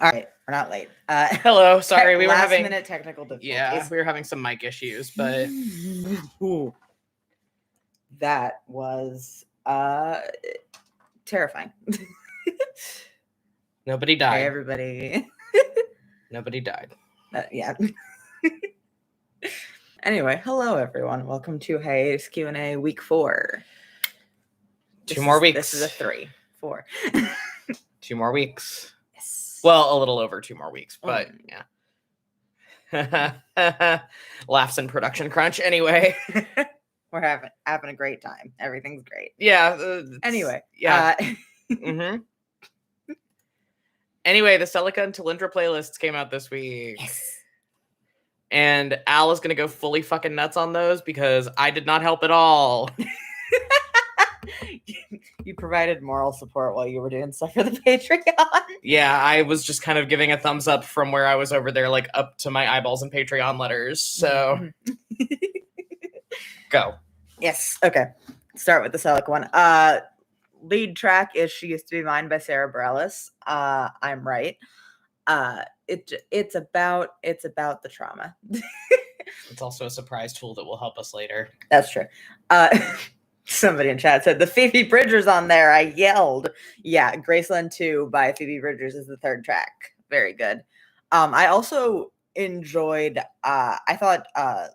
All right, we're not late. Hello, sorry, we were last having minute technical difficulties. Yeah, we were having some mic issues, but Ooh. That was terrifying. nobody Hey, died. everybody. Nobody died. Yeah. Anyway, hello everyone. Welcome to Hiatus Q&A week 4. Two more weeks. This is a 3, 4. 2 more weeks. Yes. Well, a little over 2 more weeks, but yeah. Laughs and production crunch. Anyway, we're having a great time. Everything's great. Yeah. Anyway. Yeah. Anyway, the Celica and Talindra playlists came out this week. Yes. And Al is going to go fully fucking nuts on those because I did not help at all. You provided moral support while you were doing stuff for the Patreon. Yeah, I was just kind of giving a thumbs up from where I was over there, like up to my eyeballs in Patreon letters. So, go. Yes. Okay. Start with the Celica one. Lead track is "She Used to Be Mine" by Sarah Bareilles. I'm right. It's about the trauma. It's also a surprise tool that will help us later. That's true. Somebody in chat said the Phoebe Bridgers on there. I yelled. Yeah, Graceland 2 by Phoebe Bridgers is the third track. Very good. I also enjoyed. I thought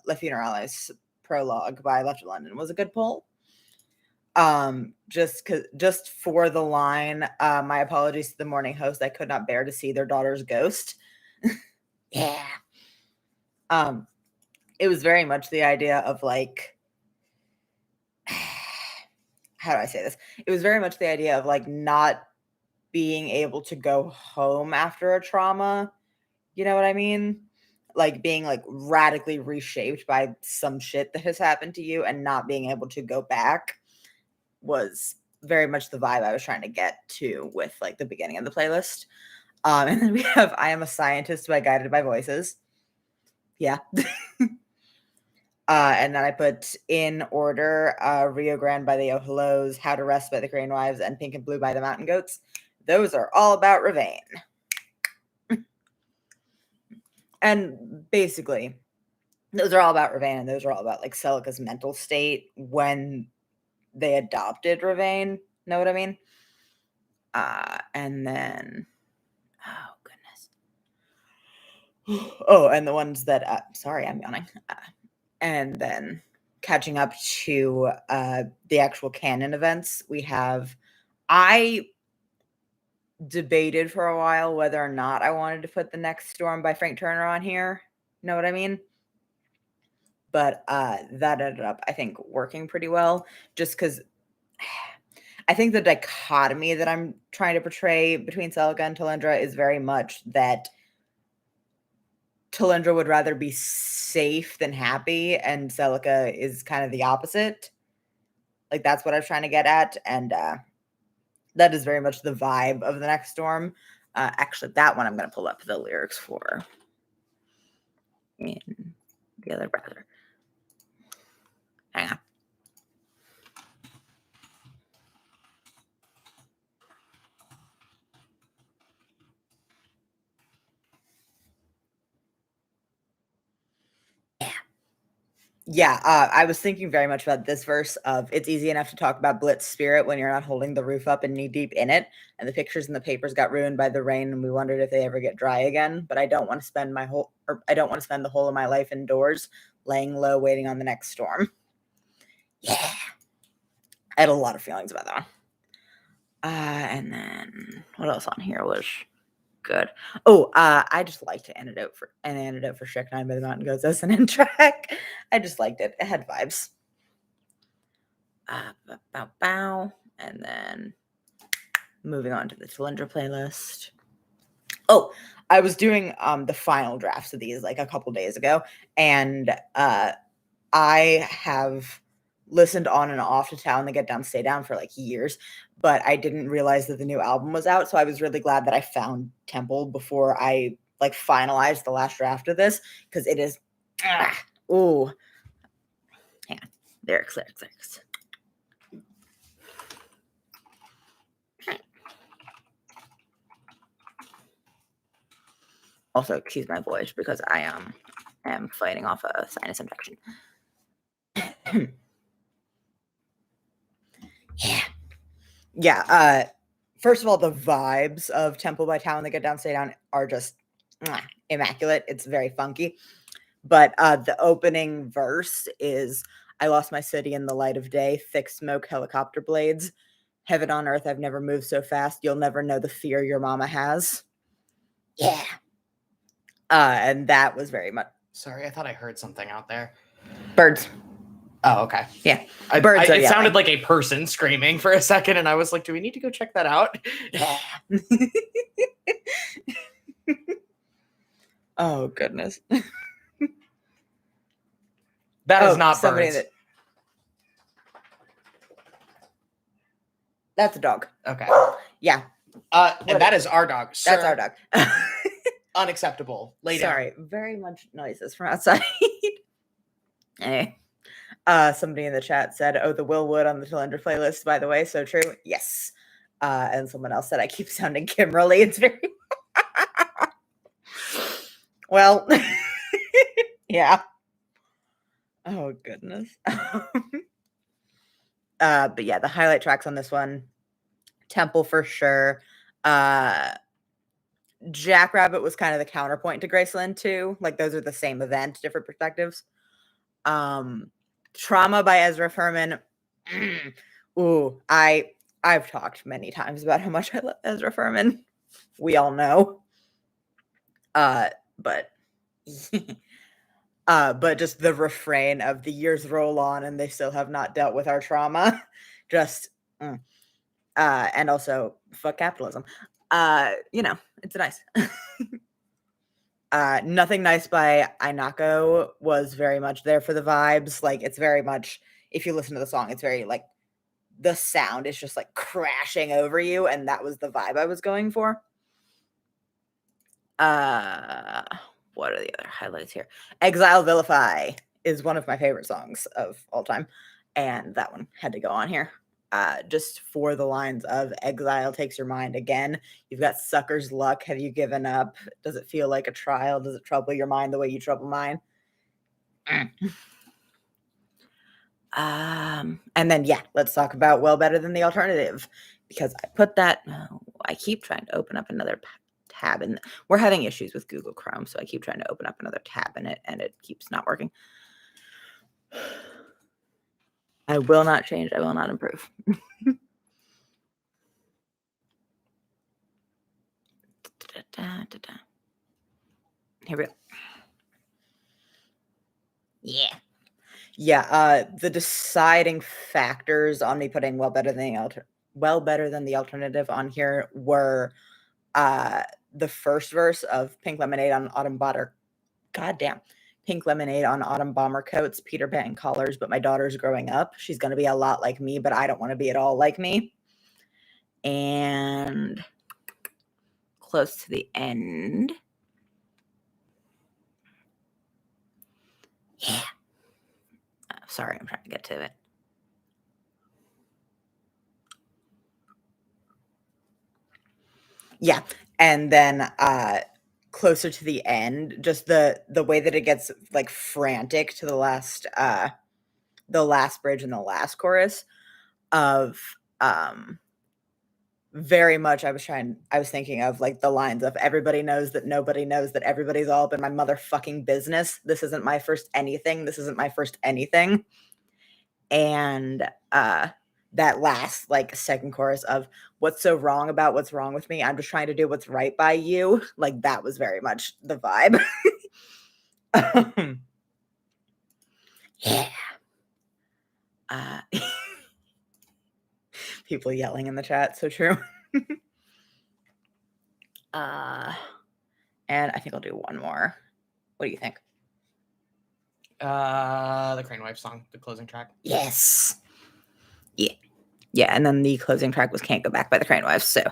Le Funerale's prologue by Left of London was a good pull. Just for the line, my apologies to the morning host. I could not bear to see their daughter's ghost. Yeah. It was very much the idea of like, how do I say this? It was very much the idea of like not being able to go home after a trauma. You know what I mean? Like being like radically reshaped by some shit that has happened to you and not being able to go back was very much the vibe I was trying to get to with like the beginning of the playlist. And then we have "I Am a Scientist" by Guided by Voices. Yeah. And then I put in order Rio Grande by the Oh Hellos, How to Rest by the Crane Wives, and Pink and Blue by the Mountain Goats. Those are all about Ravane. And basically, those are all about Ravane, and those are all about like Celica's mental state when they adopted Ravane. Know what I mean? And then, oh goodness. Oh, and the ones that, sorry, I'm yawning. And then catching up to the actual canon events, we have, I debated for a while whether or not I wanted to put The Next Storm by Frank Turner on here. Know what I mean? But that ended up, I think, working pretty well, just because I think the dichotomy that I'm trying to portray between Celica and Talindra is very much that Talindra would rather be safe than happy, and Celica is kind of the opposite. Like, that's what I was trying to get at, and that is very much the vibe of The Next Storm. Actually, that one I'm going to pull up the lyrics for. In the other browser. Hang on. Yeah, I was thinking very much about this verse of "It's easy enough to talk about Blitz's spirit when you're not holding the roof up and knee deep in it, and the pictures and the papers got ruined by the rain, and we wondered if they ever get dry again. But I don't want to spend the whole of my life indoors, laying low, waiting on the next storm." Yeah, I had a lot of feelings about that one. And then what else on here was good? Oh, I just liked An Antidote for Strychnine by the Mountain Goats as an end track. I just liked it. It had vibes. And then moving on to the Talindra playlist. Oh, I was doing the final drafts of these like a couple days ago, and I have listened on and off to Town to Get Down, Stay Down for like years, but I didn't realize that the new album was out. So I was really glad that I found Temple before I like finalized the last draft of this, because it is, ooh, hang on, lyrics. Also, excuse my voice because I am fighting off a sinus infection. Yeah. First of all, the vibes of Temple by Town that get down, stay down are just immaculate. It's very funky. But the opening verse is, I lost my city in the light of day, thick smoke, helicopter blades. Heaven on earth, I've never moved so fast. You'll never know the fear your mama has. Yeah. And that was very much. Sorry, I thought I heard something out there. Birds. Oh, okay. Yeah. Birds it sounded like a person screaming for a second, and I was like, do we need to go check that out? Yeah. Oh, goodness. That is not birds. That's a dog. Okay. Yeah. And that is our dog. Sir. That's our dog. Unacceptable. Lay down. Sorry. Very much noises from outside. Anyway. Somebody in the chat said, oh, the Will Wood on the Tilender playlist, by the way. So true. Yes. And someone else said, I keep sounding Kimberly. It's very... Well, yeah. Oh, goodness. But yeah, the highlight tracks on this one, Temple for sure. Jackrabbit was kind of the counterpoint to Graceland too. Like those are the same event, different perspectives. Trauma by Ezra Furman. Ooh, I've talked many times about how much I love Ezra Furman. We all know. But just the refrain of the years roll on and they still have not dealt with our trauma. Just and also fuck capitalism. It's nice. Nothing Nice by Inako was very much there for the vibes. Like it's very much, if you listen to the song, it's very like the sound is just like crashing over you, and that was the vibe I was going for. What are the other highlights here? Exile Vilify is one of my favorite songs of all time, and that one had to go on here. Just for the lines of exile takes your mind again. You've got sucker's luck. Have you given up? Does it feel like a trial? Does it trouble your mind the way you trouble mine? And then, yeah, let's talk about Well Better Than the Alternative, because I put that, I keep trying to open up another tab, and we're having issues with Google Chrome, so I keep trying to open up another tab in it, and it keeps not working. I will not change. I will not improve. Here we go. Yeah. Yeah. The deciding factors on me putting Well Better Than the Alternative on here were the first verse of Pink Lemonade on Autumn Bomber. Goddamn. Pink Lemonade on Autumn Bomber Coats, Peter Pan collars, but my daughter's growing up. She's going to be a lot like me, but I don't want to be at all like me. And close to the end. Yeah. Sorry, I'm trying to get to it. Yeah. And then closer to the end, just the way that it gets like frantic to the last bridge and the last chorus of very much I was thinking of like the lines of everybody knows that nobody knows that everybody's all up in my motherfucking business. This isn't my first anything. This isn't my first anything. And that last like second chorus of what's so wrong about what's wrong with me? I'm just trying to do what's right by you. Like that was very much the vibe. Yeah. People yelling in the chat, so true. And I think I'll do one more. What do you think? The Crane Wife song, the closing track. Yes. Yeah. Yeah, and then the closing track was Can't Go Back by the Crane Wives, so.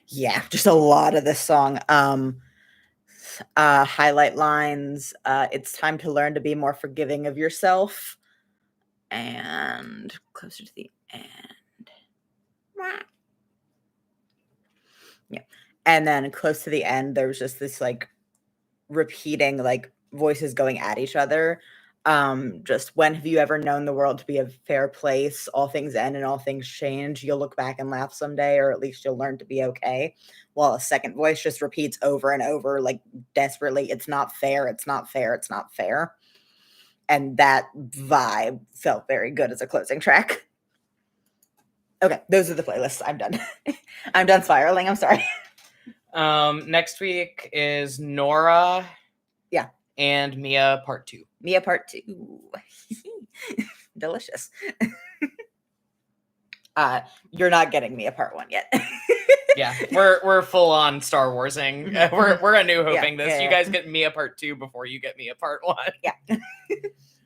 Yeah, just a lot of this song. Highlight lines. It's time to learn to be more forgiving of yourself. And closer to the end. Yeah. And then close to the end, there was just this like repeating like voices going at each other. Just when have you ever known the world to be a fair place? All things end and all things change. You'll look back and laugh someday, or at least you'll learn to be okay. While a second voice just repeats over and over, like desperately, it's not fair, it's not fair, it's not fair. And that vibe felt very good as a closing track. Okay, those are the playlists. I'm done. I'm done spiraling. I'm sorry. Next week is Nora. Yeah. And Mia Part 2. Mia Part 2. Delicious. You're not getting Mia Part 1 yet. Yeah, we're full on Star Warsing. We're a New Hoping this. Yeah. You guys get Mia Part 2 before you get Mia Part 1. Yeah.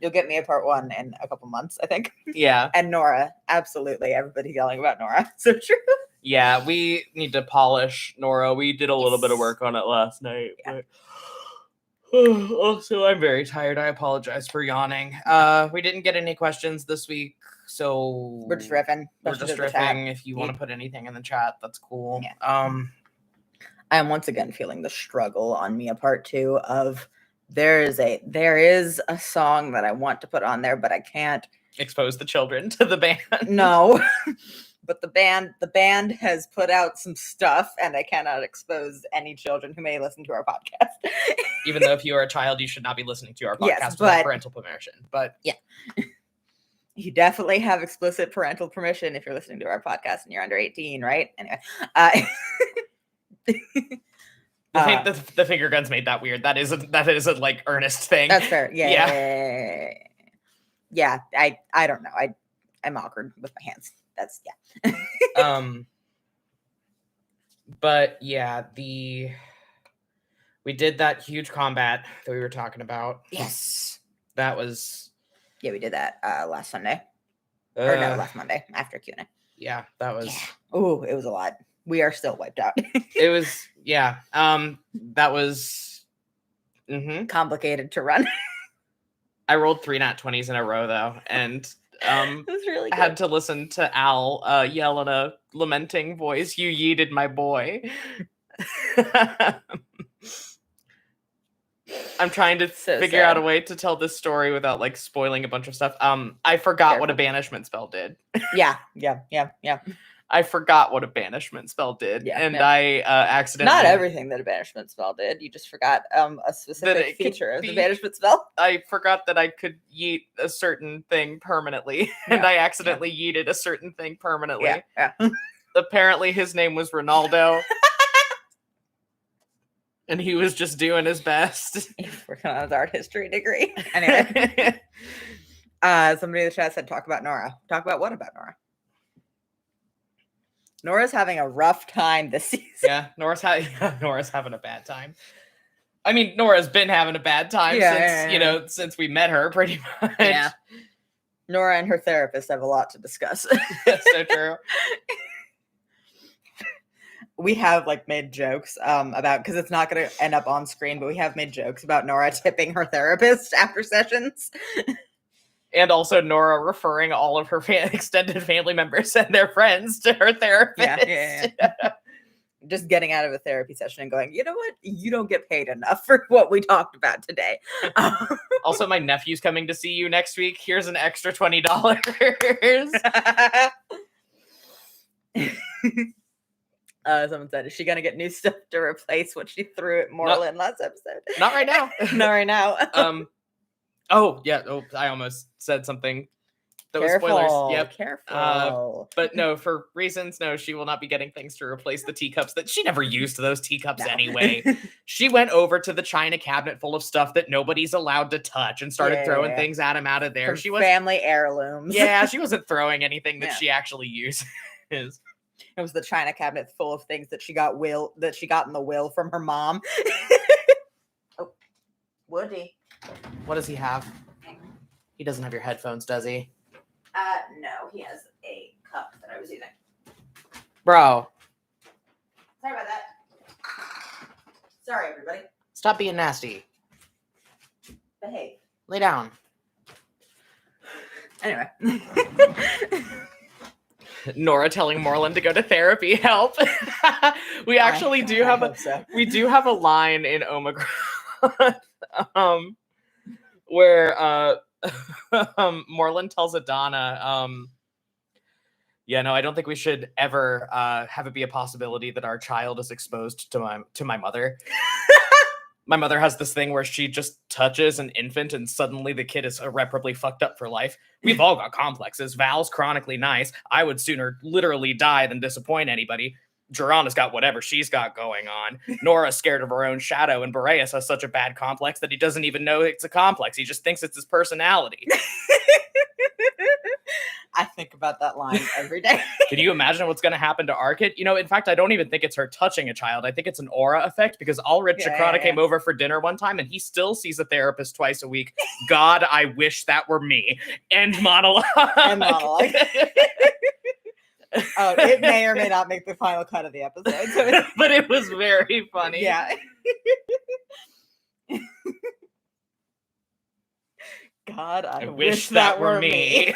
You'll get Mia Part 1 in a couple months, I think. Yeah. And Nora. Absolutely. Everybody yelling about Nora. So true. Yeah, we need to polish Nora. We did a little bit of work on it last night. Yeah. But... Also, I'm very tired. I apologize for yawning. We didn't get any questions this week, so we're just riffing. We're just riffing. If you want to put anything in the chat, that's cool. Yeah. I am once again feeling the struggle on Mia Part 2 of there is a song that I want to put on there, but I can't expose the children to the band. No. But the band has put out some stuff, and I cannot expose any children who may listen to our podcast. Even though if you are a child, you should not be listening to our podcast without parental permission. But yeah, you definitely have explicit parental permission if you're listening to our podcast and you're under 18, right? Anyway, the finger guns made that weird. That is a like earnest thing. That's fair. Yeah. I don't know. I'm awkward with my hands. That's but yeah, we did that huge combat that we were talking about. Yes, that was we did that last Sunday or no, last Monday after Q&A. Yeah, that was it was a lot. We are still wiped out. It was that was complicated to run. I rolled 3 nat 20s in a row though, and it was really good. I had to listen to Al yell in a lamenting voice, "You yeeted my boy." I'm trying to figure out a way to tell this story without like spoiling a bunch of stuff. I forgot what a banishment spell did. Yeah. I forgot what a banishment spell did, I accidentally... Not everything that a banishment spell did. You just forgot a specific feature of the banishment spell. I forgot that I could yeet a certain thing permanently, and I accidentally yeeted a certain thing permanently. Yeah. Apparently his name was Ronaldo. And he was just doing his best. He's working on his art history degree. Anyway. Somebody in the chat said, talk about Nora. Talk about what about Nora? Nora's having a rough time this season. Yeah, Nora's having a bad time. I mean, Nora's been having a bad time since we met her, pretty much. Yeah. Nora and her therapist have a lot to discuss. That's so true. We have made jokes about, because it's not going to end up on screen, but we have made jokes about Nora tipping her therapist after sessions. And also Nora referring all of her extended family members and their friends to her therapist. Yeah. Just getting out of a therapy session and going, you know what? You don't get paid enough for what we talked about today. Also, my nephew's coming to see you next week. Here's an extra $20. Someone said, is she going to get new stuff to replace what she threw at Moreland last episode? Not right now. Not right now. Oh, yeah. Oh, I almost said something that was spoilers. Yep. Careful. But no, for reasons, no, she will not be getting things to replace the teacups that she never used those teacups anyway. She went over to the china cabinet full of stuff that nobody's allowed to touch and started throwing things at him out of there. She was family heirlooms. Yeah, she wasn't throwing anything that she actually uses. It was the china cabinet full of things that she got in the will from her mom. Oh, Woody. What does he have? He doesn't have your headphones, does he? No, he has a cup that I was using. Bro. Sorry about that. Sorry, everybody. Stop being nasty. Behave. Lay down. Anyway. Nora telling Moreland to go to therapy help. We actually do have we do have a line in Omicron where Moreland tells Adana, yeah, no, I don't think we should ever have it be a possibility that our child is exposed to my mother. My mother has this thing where she just touches an infant and suddenly the kid is irreparably fucked up for life. We've all got complexes. Val's chronically nice. I would sooner literally die than disappoint anybody. Jorana's got whatever she's got going on. Nora's scared of her own shadow, and Boreas has such a bad complex that he doesn't even know it's a complex. He just thinks it's his personality. I think about that line every day. Can you imagine what's going to happen to our kid? You know, in fact, I don't even think it's her touching a child. I think it's an aura effect because Ulrich Chakrana came over for dinner one time and he still sees a therapist twice a week. God, I wish that were me. End monologue. End monologue. Oh, it may or may not make the final cut of the episode. So but it was very funny. Yeah. God, I wish that were me.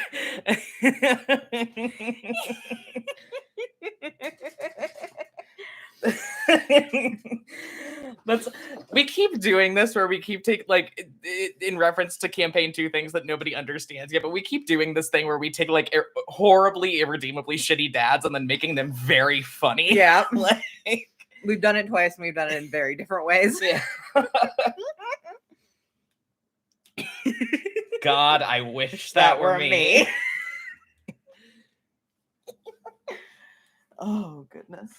We keep doing this where we keep in reference to campaign 2 things that nobody understands yet, but we keep doing this thing where we take horribly, irredeemably shitty dads and then making them very funny. Yeah. We've done it twice and we've done it in very different ways. Yeah. God, I wish that were me. Oh, goodness.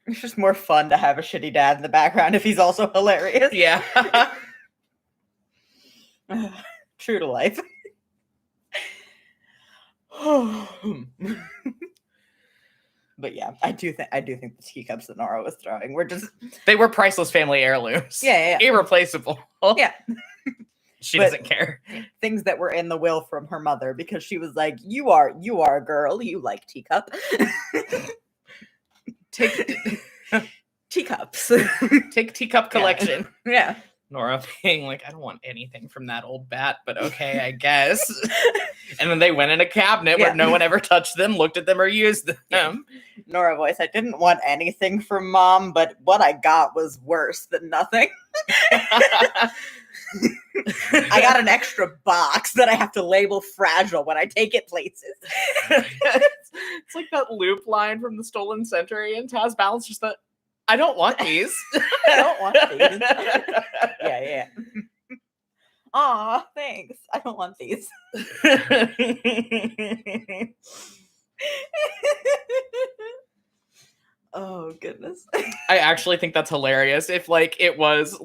It's just more fun to have a shitty dad in the background if he's also hilarious. Yeah. True to life. But yeah, I do think the teacups that Nora was throwing they were priceless family heirlooms. Yeah. Irreplaceable. Yeah. She doesn't care. Things that were in the will from her mother because she was like, you are a girl, you like teacup. Take teacups. Take teacup collection. Yeah. Nora being like, I don't want anything from that old bat, but okay, I guess. And then they went in a cabinet where no one ever touched them, looked at them, or used them. Nora voice, I didn't want anything from Mom, but what I got was worse than nothing. I got an extra box that I have to label fragile when I take it places. It's like that loop line from The Stolen Century and Taz Balance, just that, I don't want these. I don't want these. Yeah. Aw, thanks. I don't want these. Oh, goodness. I actually think that's hilarious. If it was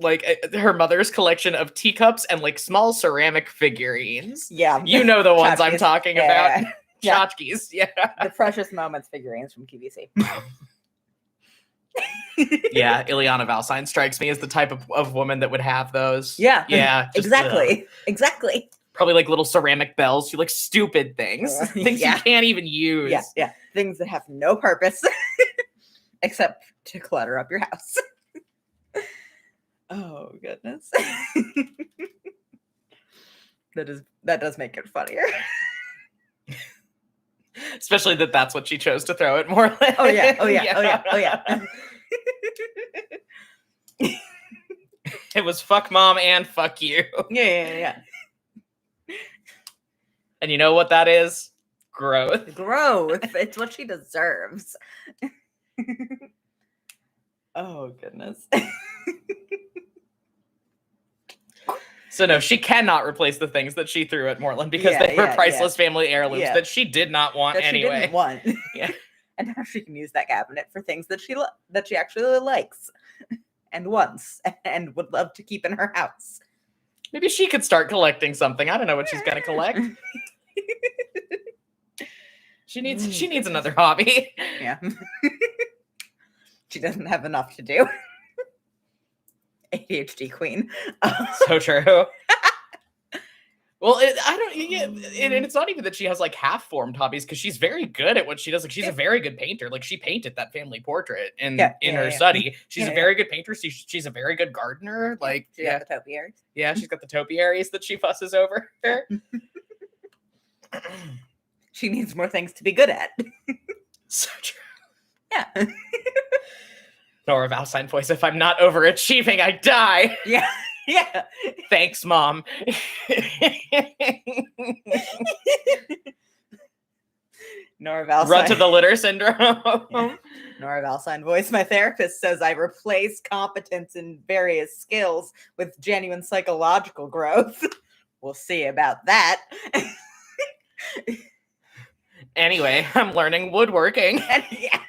her mother's collection of teacups and small ceramic figurines. Yeah. You know the ones I'm talking about. Tchotchkes. Yeah. The Precious Moments figurines from QVC. Yeah, Ileana Valsine strikes me as the type of woman that would have those. Yeah. Yeah. Exactly. Probably little ceramic bells. You stupid things. Things you can't even use. Yeah. Things that have no purpose. Except to clutter up your house. Oh, goodness. That does make it funnier. Especially that's what she chose to throw at Moreland. Oh yeah. It was fuck Mom and fuck you. Yeah. And you know what that is? Growth. It's what she deserves. Oh, goodness. So no, she cannot replace the things that she threw at Moreland because they were priceless family heirlooms that she did not want anyway. She didn't want. Yeah. And now she can use that cabinet for things that she actually likes and wants and would love to keep in her house. Maybe she could start collecting something. I don't know what she's gonna collect. She needs another hobby. Yeah. She doesn't have enough to do. ADHD queen. So true. Well, I don't. Yeah, and it's not even that she has like half-formed hobbies because she's very good at what she does. Like she's a very good painter. Like she painted that family portrait in her study. She's a very good painter. She's a very good gardener. Like she got the topiaries. Yeah, she's got the topiaries that she fusses over. She needs more things to be good at. So true. Yeah. Nora Valstein voice. If I'm not overachieving, I die. Yeah. Yeah. Thanks, Mom. Nora Valstein. Run to the litter syndrome. Yeah. Nora Valstein voice. My therapist says I replace competence in various skills with genuine psychological growth. We'll see about that. Anyway, I'm learning woodworking. Yeah.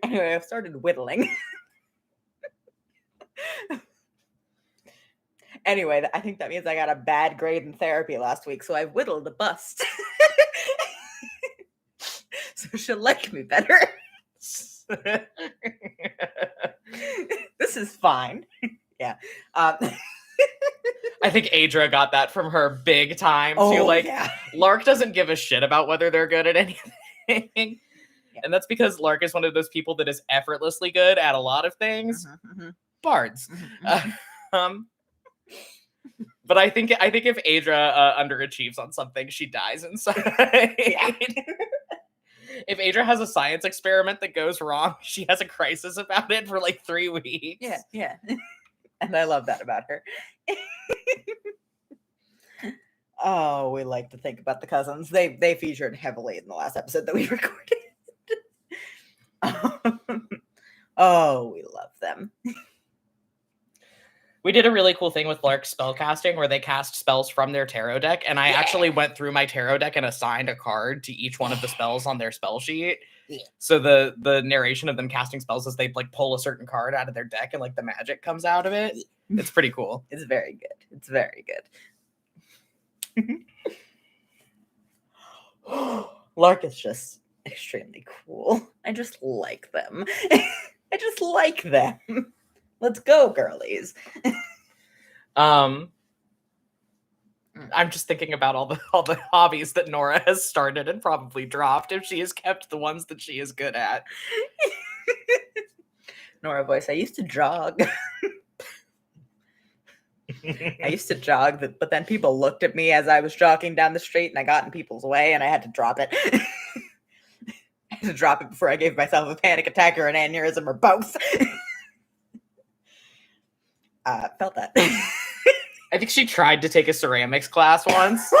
Anyway, I've started whittling. Anyway, I think that means I got a bad grade in therapy last week, so I whittled a bust. So she'll like me better. This is fine. Yeah. I think Adra got that from her big time too. Lark doesn't give a shit about whether they're good at anything. Yeah. And that's because Lark is one of those people that is effortlessly good at a lot of things. Bards. But I think if Adra underachieves on something, she dies inside. Yeah. If Adra has a science experiment that goes wrong, she has a crisis about it for like 3 weeks. Yeah, yeah. And I love that about her. Oh, we like to think about the cousins. They featured heavily in the last episode that we recorded. Oh, we love them. We did a really cool thing with Lark's spellcasting where they cast spells from their tarot deck, and I actually went through my tarot deck and assigned a card to each one of the spells on their spell sheet. Yeah. So the narration of them casting spells is they like pull a certain card out of their deck and like the magic comes out of it. It's pretty cool. It's very good. It's very good. Lark is just extremely cool. I just like them. I just like them. Let's go, girlies. I'm just thinking about all the hobbies that Nora has started and probably dropped if she has kept the ones that she is good at. Nora voice, I used to jog. But then people looked at me as I was jogging down the street and I got in people's way and I had to drop it. I had to drop it before I gave myself a panic attack or an aneurysm or both. Felt that. I think she tried to take a ceramics class once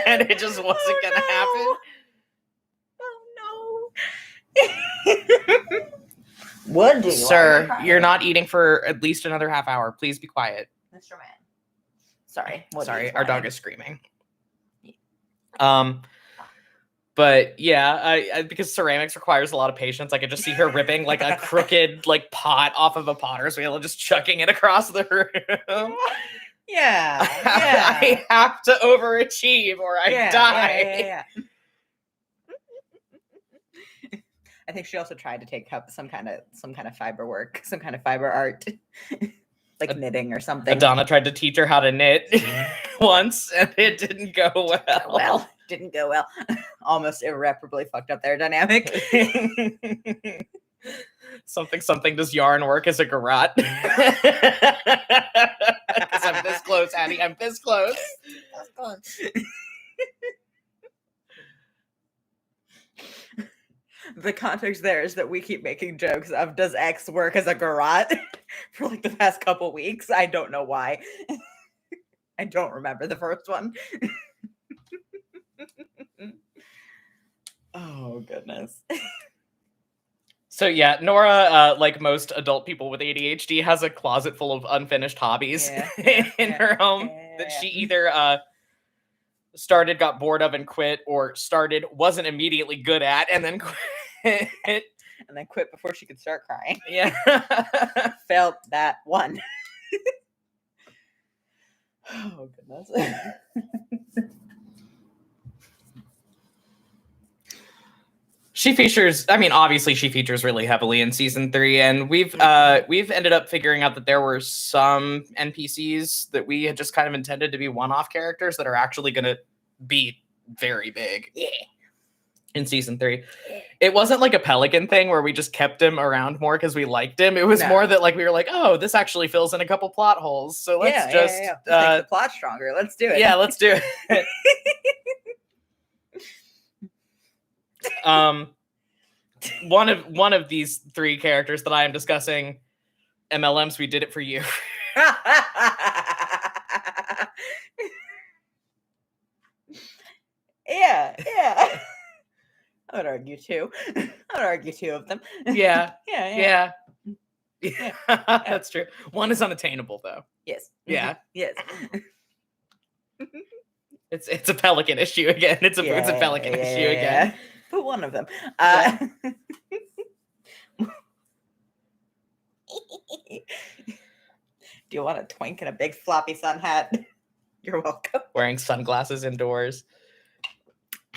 and it just wasn't gonna happen. Oh no. What do you Sir, you're not eating for at least another half hour. Please be quiet. Mr. Man. Sorry. Sorry, our dog is screaming. But yeah, I because ceramics requires a lot of patience. I could just see her ripping like a crooked like pot off of a potter's wheel and just chucking it across the room. Yeah. I have to overachieve or I die. Yeah. I think she also tried to take up some kind of fiber work, some kind of fiber art, like knitting or something. Adana tried to teach her how to knit once, and it didn't go well. Didn't go well. Almost irreparably fucked up their dynamic. Something does yarn work as a garrote? Because I'm this close, Addie. I'm this close. The context there is that we keep making jokes of does X work as a garrote for like the past couple weeks. I don't know why. I don't remember the first one. Oh, goodness. So yeah, Nora, like most adult people with ADHD, has a closet full of unfinished hobbies in her home that she either started, got bored of, and quit, or started, wasn't immediately good at, and then quit. And then quit before she could start crying. Yeah. Felt that one. Oh, goodness. She features, I mean, obviously she features really heavily in season 3, and we've ended up figuring out that there were some NPCs that we had just kind of intended to be one-off characters that are actually going to be very big. Yeah. In season 3. It wasn't like a Pelican thing where we just kept him around more because we liked him. It was more that like we were like, oh, this actually fills in a couple plot holes. So let's just make the plot stronger. Let's do it. Yeah, let's do it. One of these 3 characters that I am discussing, MLMs, we did it for you. Yeah. I would argue 2. I would argue 2 of them. Yeah. Yeah. That's true. One is unattainable though. Yes. Yeah. Yes. It's a Pelican issue again. It's a Pelican issue again. But one of them. Do you want a twink and a big floppy sun hat? You're welcome. Wearing sunglasses indoors.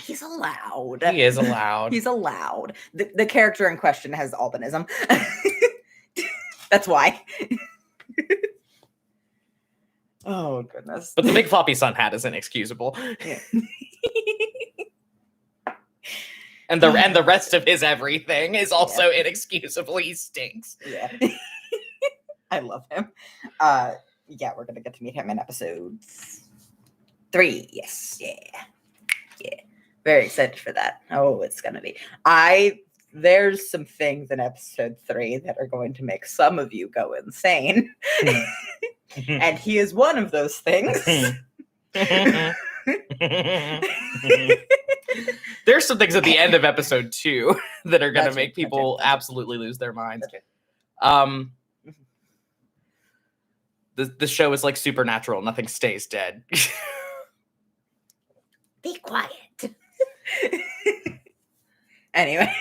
He's allowed. He is allowed. He's allowed. The character in question has albinism. That's why. Oh, goodness. But the big floppy sun hat is inexcusable. Yeah. And the rest of his everything is also inexcusable. He stinks. Yeah. I love him. Yeah, we're gonna get to meet him in episode 3. Yes. Yeah. Very excited for that. Oh, it's gonna be. There's some things in episode 3 that are going to make some of you go insane. And he is one of those things. There's some things at the end of episode 2 that are going to make people absolutely lose their minds. The show is like Supernatural. Nothing stays dead. Be quiet. Anyway.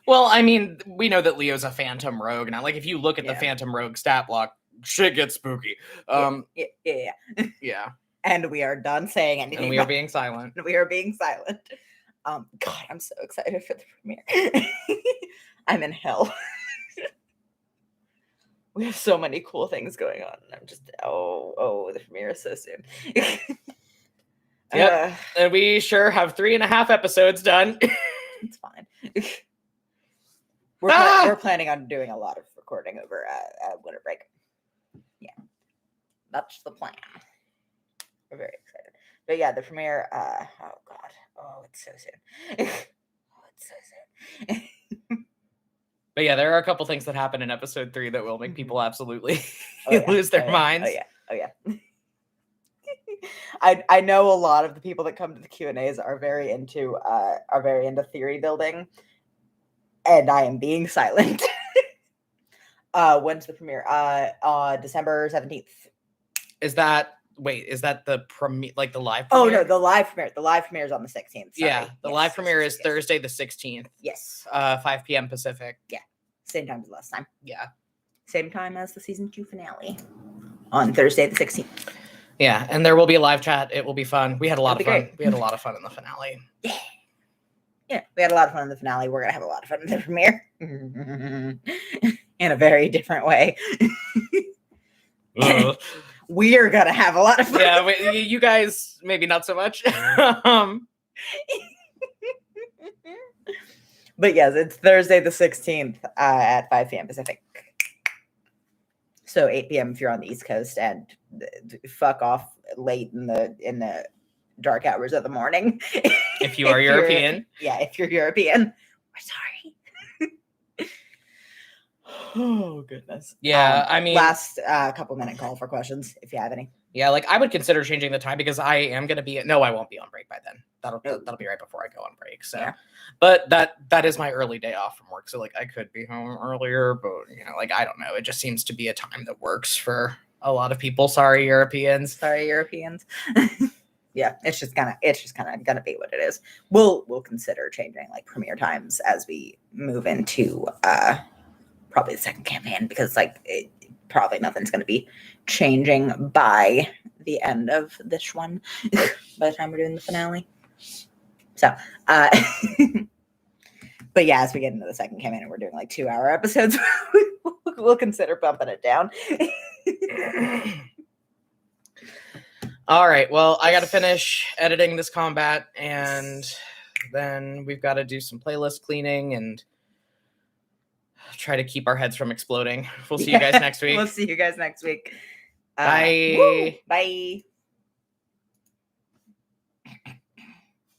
Well, I mean, we know that Leo's a Phantom Rogue now. Like, if you look at the Phantom Rogue stat block, shit gets spooky. Yeah. And we are done saying anything. And we are being silent. We are being silent. God, I'm so excited for the premiere. I'm in hell. We have so many cool things going on. I'm just, the premiere is so soon. Yep. And we sure have 3.5 episodes done. It's fine. We're planning on doing a lot of recording over winter break. Yeah. That's the plan. We're very excited. But yeah, the premiere, oh God. Oh, it's so soon. But yeah, there are a couple things that happen in episode 3 that will make people absolutely lose their minds. Oh yeah. I know a lot of the people that come to the Q&As are very into theory building, and I am being silent. When's the premiere? December 17th. Is that the premiere, like the live premiere? premiere? Oh no, the live premiere. The live premiere is on the 16th. Sorry. Yeah, the live premiere is Thursday the 16th. Yes. 5 p.m. Pacific. Yeah. Same time as last time. Yeah. Same time as the season 2 finale on Thursday the 16th. Yeah, and there will be a live chat. It will be fun. We had a lot of fun. Great. We had a lot of fun in the finale. Yeah. Yeah, we had a lot of fun in the finale. We're going to have a lot of fun in the premiere. In a very different way. We are going to have a lot of fun. Yeah, you guys, maybe not so much. But yes, it's Thursday the 16th at 5 p.m. Pacific. So 8 p.m. if you're on the East Coast, and fuck off late in the dark hours of the morning. If you are European. If you're European. We're sorry. Oh, goodness. Yeah, I mean. Last couple minute call for questions, if you have any. Yeah, like I would consider changing the time because I am going to be. No, I won't be on break by then. That'll be right before I go on break. So, but that is my early day off from work. So like I could be home earlier, but like I don't know. It just seems to be a time that works for a lot of people. Sorry, Europeans. Yeah, it's just kind of gonna be what it is. We'll consider changing like premiere times as we move into probably the second campaign, because probably nothing's going to be changing by the end of this one, by the time we're doing the finale. So, But yeah, as we get into the second campaign and we're doing like 2-hour episodes, we'll consider bumping it down. All right. Well, I got to finish editing this combat, and then we've got to do some playlist cleaning and try to keep our heads from exploding. We'll see you guys next week. We'll see you guys next week. Bye. Bye.